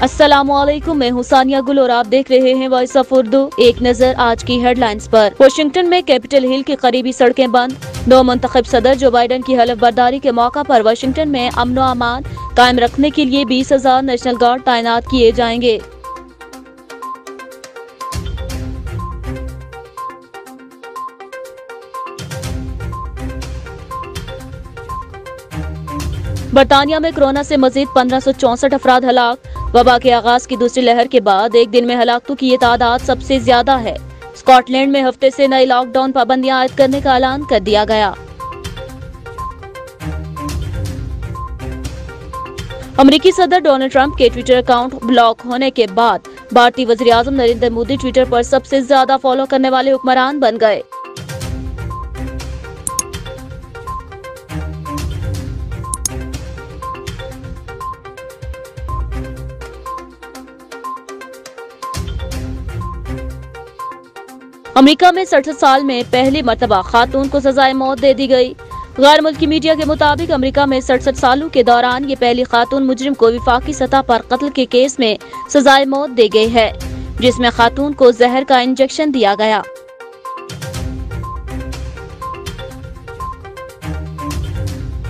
अस्सलामुअलैकुम, मैं हूं सानिया गुल और आप देख रहे हैं वॉइस ऑफ उर्दू। एक नजर आज की हेडलाइंस पर। वाशिंगटन में कैपिटल हिल की करीबी सड़कें बंद। नौ मुंतखब सदर जो बाइडन की हलफ बर्दारी के मौका पर वाशिंगटन में अमन व अमान कायम रखने के लिए 20,000 नेशनल गार्ड तैनात किए जाएंगे। बरतानिया में कोरोना से मजीद 1564 अफराद हलाक। वबा के आगाज की दूसरी लहर के बाद एक दिन में हलाकतों की ये तादाद सबसे ज्यादा है। स्कॉटलैंड में हफ्ते से नई लॉकडाउन पाबंदियां आयद करने का ऐलान कर दिया गया। अमेरिकी सदर डोनाल्ड ट्रंप के ट्विटर अकाउंट ब्लॉक होने के बाद भारतीय वज़ीर आज़म नरेंद्र मोदी ट्विटर पर सबसे ज्यादा फॉलो करने वाले हुक्मरान बन गए। अमेरिका में 67 साल में पहली मर्तबा खातून को सजाए मौत दे दी गई। गैर मुल्की मीडिया के मुताबिक अमेरिका में 67 सालों के दौरान ये पहली खातून मुजरिम को विफाकी सतह पर कत्ल के केस में सजाए मौत दी गई है, जिसमें खातून को जहर का इंजेक्शन दिया गया।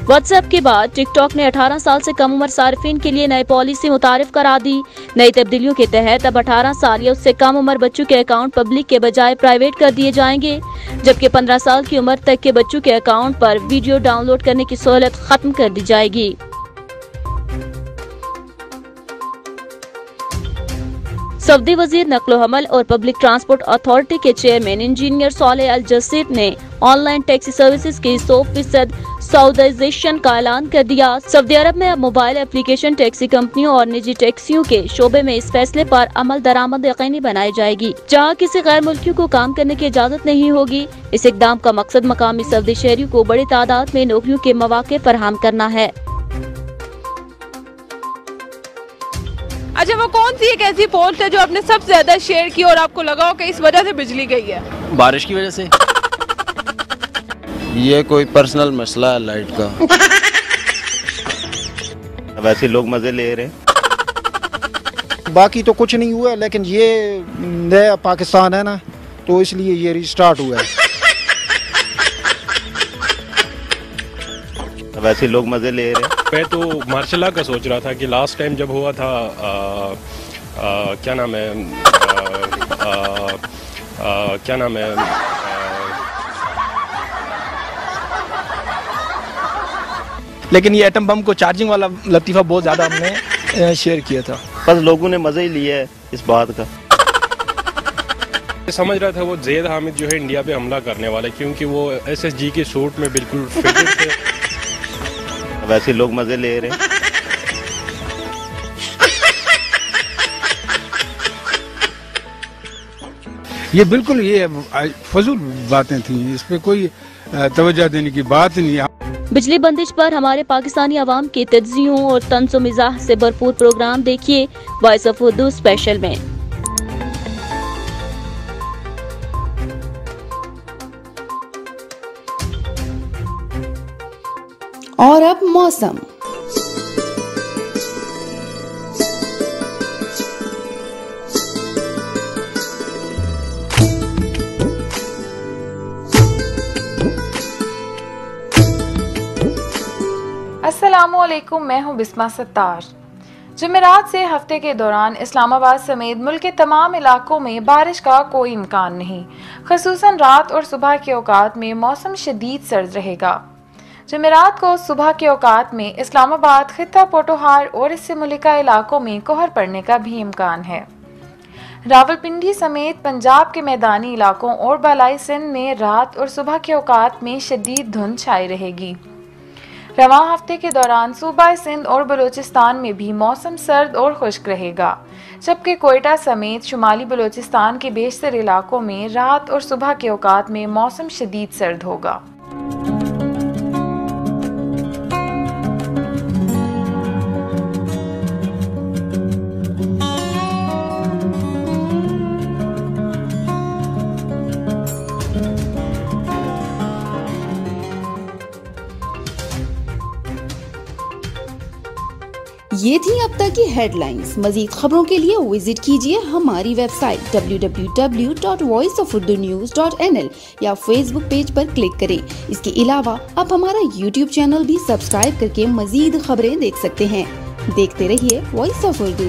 व्हाट्सएप के बाद टिकटॉक ने 18 साल से कम उम्र सार्फिन के लिए नई पॉलिसी मुतारिफ करा दी। नई तब्दीलियों के तहत अब 18 साल या उससे कम उम्र बच्चों के अकाउंट पब्लिक के बजाय प्राइवेट कर दिए जाएंगे, जबकि 15 साल की उम्र तक के बच्चों के अकाउंट पर वीडियो डाउनलोड करने की सहूलत खत्म कर दी जाएगी। सऊदी वजीर नकलो हमल और पब्लिक ट्रांसपोर्ट अथॉरिटी के चेयरमैन इंजीनियर सालेह अल जसीर ने ऑनलाइन टैक्सी सर्विसेज की 100% सऊदीजाइजेशन का ऐलान कर दिया। सऊदी अरब में अब मोबाइल एप्लीकेशन टैक्सी कंपनियों और निजी टैक्सियों के शोबे में इस फैसले पर अमल दरामद यकीनी बनाई जाएगी, जहाँ किसी गैर मुल्कियों को काम करने की इजाजत नहीं होगी। इस इकदाम का मकसद मकामी सऊदी शहरियों को बड़ी तादाद में नौकरियों के मौके फराहम करना है। अच्छा, वो कौन सी एक ऐसी पोस्ट है जो आपने सबसे ज्यादा शेयर की और आपको लगा हो कि इस वजह से बिजली गई है? बारिश की वजह से। ये कोई पर्सनल मसला है लाइट का। वैसे लोग मजे ले रहे। बाकी तो कुछ नहीं हुआ, लेकिन ये नया पाकिस्तान है ना, तो इसलिए ये रिस्टार्ट हुआ है। वैसे लोग मजे ले रहे। मैं तो मार्शल का सोच रहा था कि लास्ट टाइम जब हुआ था क्या नाम है क्या नाम है लेकिन ये एटम बम को चार्जिंग वाला लतीफ़ा बहुत ज़्यादा हमने शेयर किया था। बस लोगों ने मज़े ही लिया है इस बात का। समझ रहा था वो ज़ैद हामिद जो है इंडिया पे हमला करने वाला, क्योंकि वो SSG के सूट में बिल्कुल फिटेड थे। वैसे लोग मज़े ले रहे। ये बिल्कुल ये फजूल बातें थी, इस पे कोई तवज्जो देने की बात नहीं है। बिजली बंदिश पर हमारे पाकिस्तानी अवाम के तज्जियों और तंज़ो मिजाह से भरपूर प्रोग्राम देखिए वॉइस ऑफ उर्दू स्पेशल में। और अब मौसम। अस्सलामुअलैकुम, मैं हूं बिस्मा सत्तार। जुमेरात से हफ्ते के दौरान इस्लामाबाद समेत मुल्क के तमाम इलाकों में बारिश का कोई इम्कान नहीं। खसूसन रात और सुबह के औकात में मौसम शदीद सर्द रहेगा। जुमेरात को सुबह के औकात में इस्लामाबाद, खित्ता पोटोहार और इससे मुलिका इलाकों में कोहर पड़ने का भी इम्कान है। रावलपिंडी समेत पंजाब के मैदानी इलाकों और बालाई सिंध में रात और सुबह के औकात में शदीद धुंध छाई रहेगी। रवां हफ्ते के दौरान सूबा सिंध और बलूचिस्तान में भी मौसम सर्द और खुश्क रहेगा, जबकि कोयटा समेत शुमाली बलूचिस्तान के बेशतर इलाकों में रात और सुबह के औकात में मौसम शदीद सर्द होगा। ये थी अब तक की हेडलाइंस। मजीद खबरों के लिए विजिट कीजिए हमारी वेबसाइट www.voiceofurdunews.nl या फेसबुक पेज पर क्लिक करें। इसके अलावा आप हमारा यूट्यूब चैनल भी सब्सक्राइब करके मजीद खबरें देख सकते हैं। देखते रहिए वॉइस ऑफ उर्दू।